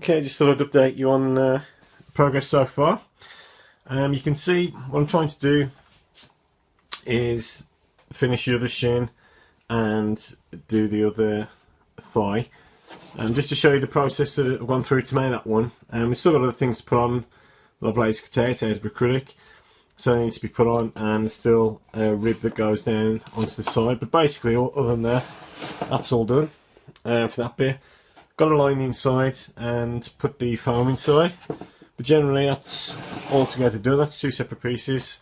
Okay, just thought I'd update you on progress so far. You can see what I'm trying to do is finish the other shin and do the other thigh. Just to show you the process that I've gone through to make that one. We've still got other things to put on. A lot of laser cutout out of acrylic, so it needs to be put on, and still a rib that goes down onto the side. But basically, other than that, that's all done for that bit. Got to line the inside and put the foam inside, but generally that's all together done. That's two separate pieces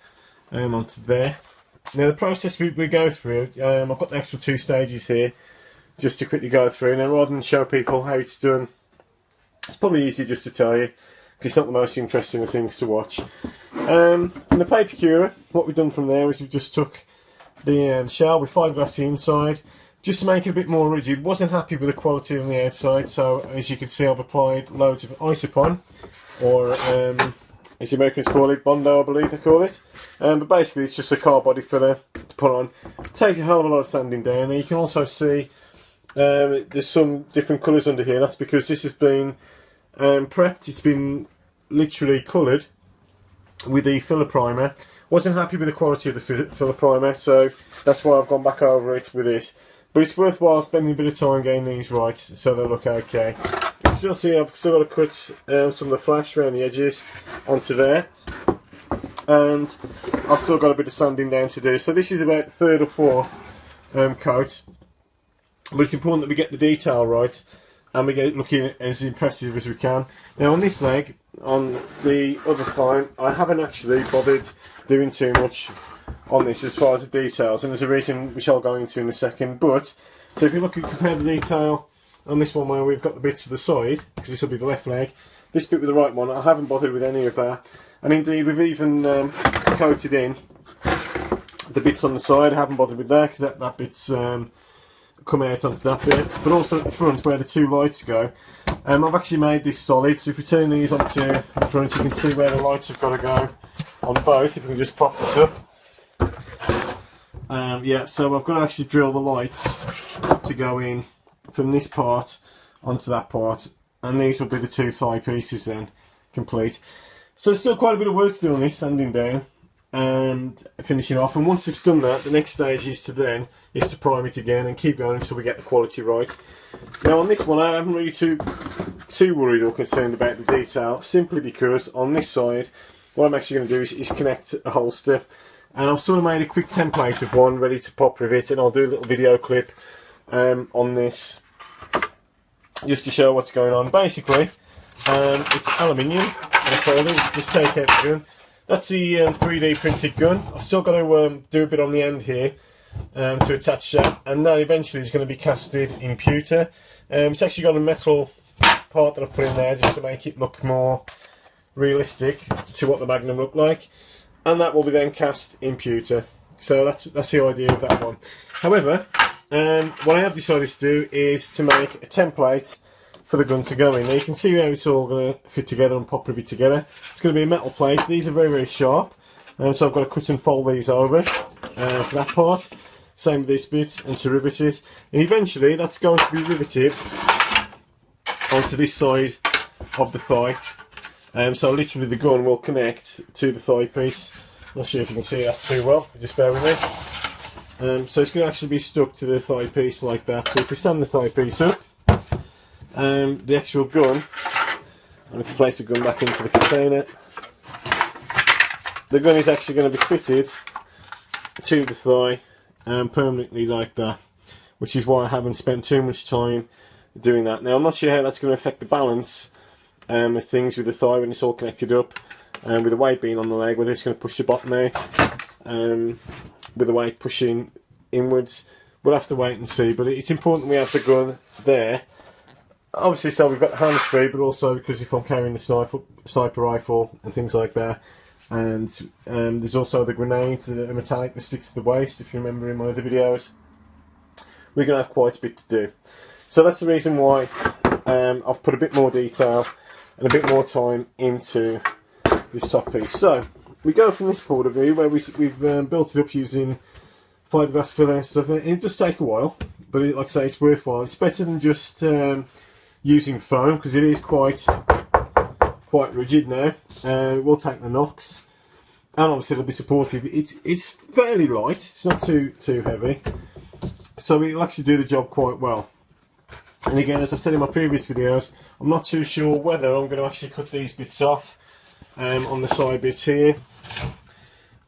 onto there. Now the process we go through, I've got the extra two stages here just to quickly go through. Now rather than show people how it's done, it's probably easier just to tell you, because it's not the most interesting of things to watch. In the paper curer, what we've done from there is we just took the shell with fiberglass inside, just to make it a bit more rigid. Wasn't happy with the quality on the outside, so as you can see I've applied loads of isopon, or as the Americans call it, Bondo I believe they call it. But basically it's just a car body filler to put on. It takes a hell of a lot of sanding down. Now you can also see there's some different colours under here. That's because this has been prepped. It's been literally coloured with the filler primer. Wasn't happy with the quality of the filler primer, so that's why I've gone back over it with this. But it's worthwhile spending a bit of time getting these right so they look okay. You can still see I've still got to cut some of the flash around the edges onto there, and I've still got a bit of sanding down to do. So this is about the third or fourth coat, but it's important that we get the detail right and we get it looking as impressive as we can. Now on this leg, on the other thigh, I haven't actually bothered doing too much on this as far as the details, and there's a reason which I'll go into in a second. But so if you look and compare the detail on this one where we've got the bits to the side, because this will be the left leg, this bit with the right one, I haven't bothered with any of that. And indeed we've even coated in the bits on the side. I haven't bothered with that because that bit's come out onto that bit. But also at the front where the two lights go, I've actually made this solid, so if you turn these onto the front you can see where the lights have got to go on both. If we can just prop this up. Yeah, so I've got to actually drill the lights to go in from this part onto that part, and these will be the two thigh pieces then, complete. So there's still quite a bit of work to do on this, sanding down and finishing off, and once we've done that, the next stage is to prime it again and keep going until we get the quality right. Now on this one I haven't really too worried or concerned about the detail, simply because on this side what I'm actually going to do is connect a holster. And I've sort of made a quick template of one ready to pop rivet, and I'll do a little video clip on this just to show what's going on. Basically, it's aluminium, just take out the gun. That's the 3D printed gun. I've still got to do a bit on the end here to attach that, and that eventually is going to be casted in pewter. It's actually got a metal part that I've put in there just to make it look more realistic to what the Magnum looked like. And that will be then cast in pewter. So that's the idea of that one. However, what I have decided to do is to make a template for the gun to go in. Now you can see how it's all going to fit together and pop rivet together. It's going to be a metal plate. These are very, very sharp. So I've got to cut and fold these over for that part. Same with this bit, and to rivet it. And eventually that's going to be riveted onto this side of the thigh. So literally the gun will connect to the thigh piece. I'm not sure if you can see that too well, just bear with me. So it's going to actually be stuck to the thigh piece like that. So if we stand the thigh piece up, the actual gun, I'm going to place the gun back into the container. The gun is actually going to be fitted to the thigh permanently like that, which is why I haven't spent too much time doing that. Now I'm not sure how that's going to affect the balance of things with the thigh when it's all connected up, with the weight being on the leg, whether it's going to push the bottom out with the weight pushing inwards. We'll have to wait and see, but it's important we have the gun there, obviously so we've got the hands free, but also because if I'm carrying the sniper rifle and things like that. And there's also the grenades, the metallic that sticks to the waist, if you remember in my other videos. We're going to have quite a bit to do. So that's the reason why I've put a bit more detail and a bit more time into this top piece. So we go from this point of view where we've built it up using fiberglass filler and stuff. It does take a while, but like I say, it's worthwhile. It's better than just using foam because it is quite rigid now. It will take the knocks, and obviously it'll be supportive. It's fairly light, it's not too heavy, so it'll actually do the job quite well. And again, as I've said in my previous videos, I'm not too sure whether I'm going to actually cut these bits off on the side bits here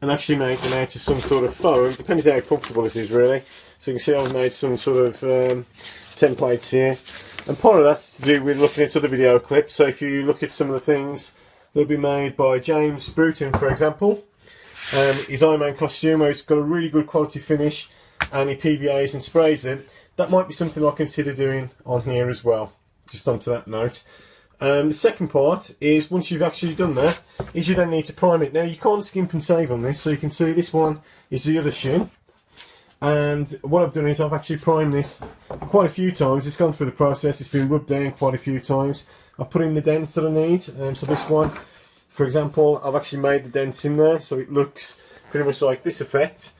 and actually make them out of some sort of foam. Depends how comfortable it is really. So you can see I've made some sort of templates here, and part of that's to do with looking at other video clips. So if you look at some of the things that will be made by James Bruton, for example, his Iron Man costume where it's got a really good quality finish and he PVAs and sprays it, that might be something I'll consider doing on here as well, just onto that note. The second part is, once you've actually done that, is you then need to prime it. Now you can't skimp and save on this, so you can see this one is the other shin, and what I've done is I've actually primed this quite a few times. It's gone through the process, it's been rubbed down quite a few times. I've put in the dents that I need, so this one, for example, I've actually made the dents in there so it looks pretty much like this effect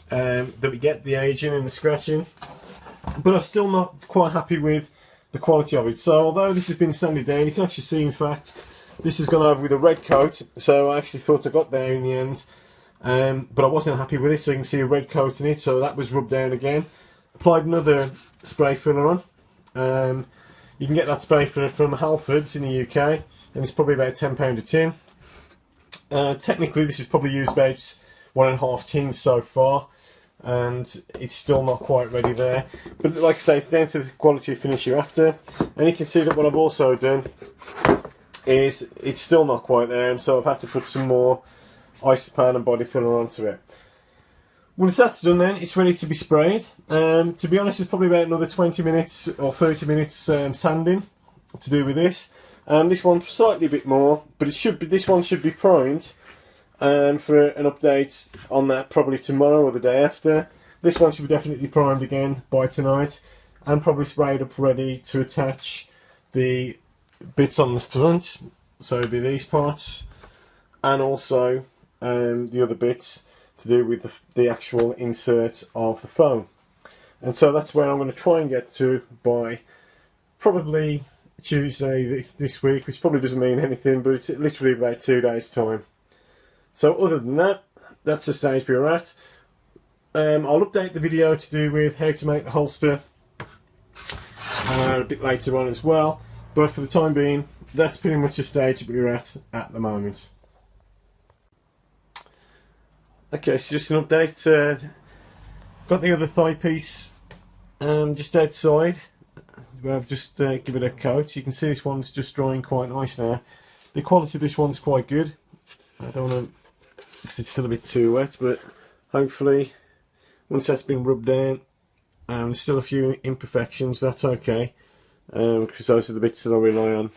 that we get the aging and the scratching. But I'm still not quite happy with the quality of it. So although this has been sanded down, you can actually see in fact this has gone over with a red coat, so I actually thought I got there in the end, but I wasn't happy with it, so you can see a red coat in it, so that was rubbed down again. Applied another spray filler on. You can get that spray filler from Halfords in the UK, and it's probably about £10 a tin. Technically this has probably used about 1.5 tins so far, and it's still not quite ready there, but like I say, it's down to the quality of finish you're after. And you can see that what I've also done is it's still not quite there, and so I've had to put some more isopan and body filler onto it. Once that's done, then it's ready to be sprayed. To be honest, it's probably about another 20 minutes or 30 minutes sanding to do with this. This one slightly a bit more, but it should be, this one should be primed for an update on that probably tomorrow or the day after. This one should be definitely primed again by tonight and probably sprayed up ready to attach the bits on the front, so it'll be these parts, and also the other bits to do with the actual insert of the foam. And so that's where I'm going to try and get to by probably Tuesday this week, which probably doesn't mean anything, but it's literally about 2 days time. So other than that, that's the stage we're at. I'll update the video to do with how to make the holster a bit later on as well, but for the time being, that's pretty much the stage that we're at the moment. Okay, so just an update. Got the other thigh piece just outside, where I've just given it a coat. You can see this one's just drying quite nice now. The quality of this one's quite good. I don't want to, because it's still a bit too wet, but hopefully once that's been rubbed down, there's still a few imperfections, but that's okay, because those are the bits that I rely on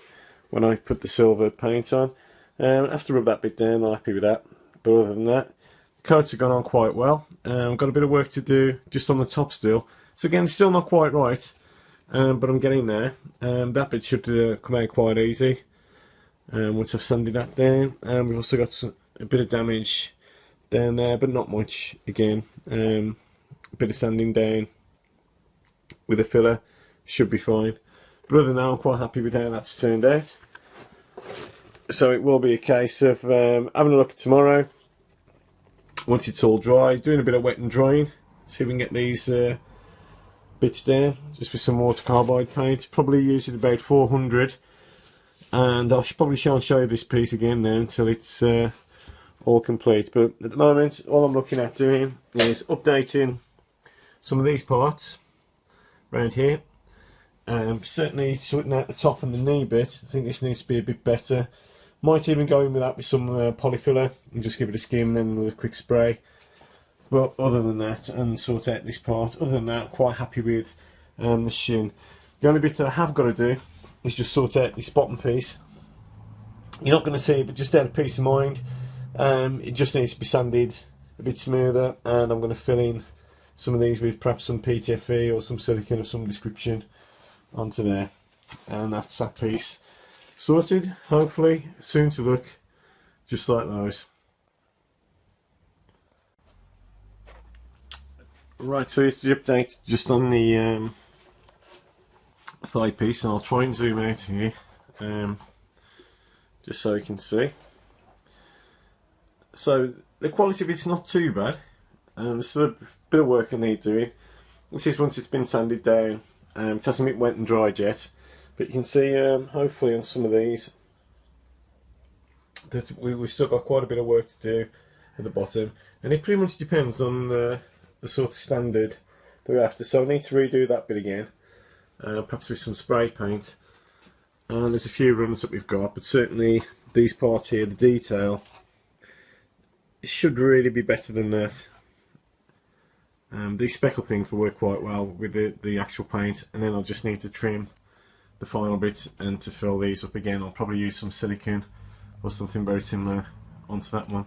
when I put the silver paint on. After rub that bit down, I'm happy with that, but other than that, the coats have gone on quite well. I've got a bit of work to do just on the top still, so again, it's still not quite right, but I'm getting there. That bit should come out quite easy once I've sanded that down. We've also got a bit of damage down there, but not much again. A bit of sanding down with a filler should be fine, but other than that, I'm quite happy with how that's turned out. So it will be a case of having a look tomorrow once it's all dry, doing a bit of wet and drying, see if we can get these bits down just with some water carbide paint. Probably using about 400, and I should probably show you this piece again now until it's all complete. But at the moment, all I'm looking at doing is updating some of these parts around here. Certainly sorting out the top and the knee bit. I think this needs to be a bit better. Might even go in with that with some polyfiller and just give it a skim, then with a quick spray. But other than that, and sort out this part, other than that, I'm quite happy with the shin. The only bit that I have got to do is just sort out this bottom piece. You're not going to see it, but just out of peace of mind, it just needs to be sanded a bit smoother, and I'm going to fill in some of these with perhaps some PTFE or some silicone of some description onto there, and that's that piece sorted. Hopefully soon to look just like those. Right, so here's the update just on the thigh piece, and I'll try and zoom out here, just so you can see. So the quality of it's not too bad. There's still a bit of work I need doing. This is once it's been sanded down. It hasn't been wet and dried yet, but you can see hopefully on some of these that we've still got quite a bit of work to do at the bottom, and it pretty much depends on the sort of standard that we're after. So I need to redo that bit again, perhaps with some spray paint. And there's a few runs that we've got, but certainly these parts here, the detail, it should really be better than that. These speckle things will work quite well with the actual paint, and then I'll just need to trim the final bits, and to fill these up again I'll probably use some silicone or something very similar onto that one.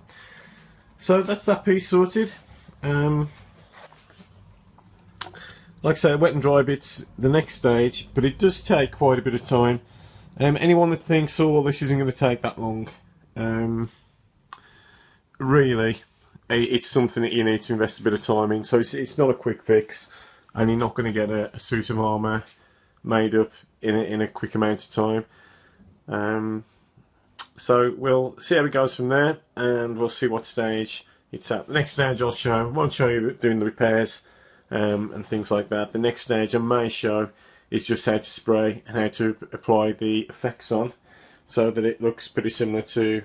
So that's that piece sorted. Like I say, wet and dry bits the next stage, but it does take quite a bit of time. Anyone that thinks, oh well, this isn't going to take that long, really, it's something that you need to invest a bit of time in. So it's not a quick fix, and you're not going to get a suit of armour made up in a quick amount of time. So we'll see how it goes from there, and we'll see what stage it's at. The next stage I won't show you doing the repairs and things like that. The next stage I may show is just how to spray and how to apply the effects on, so that it looks pretty similar to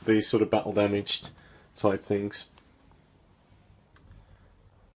these sort of battle damaged type things.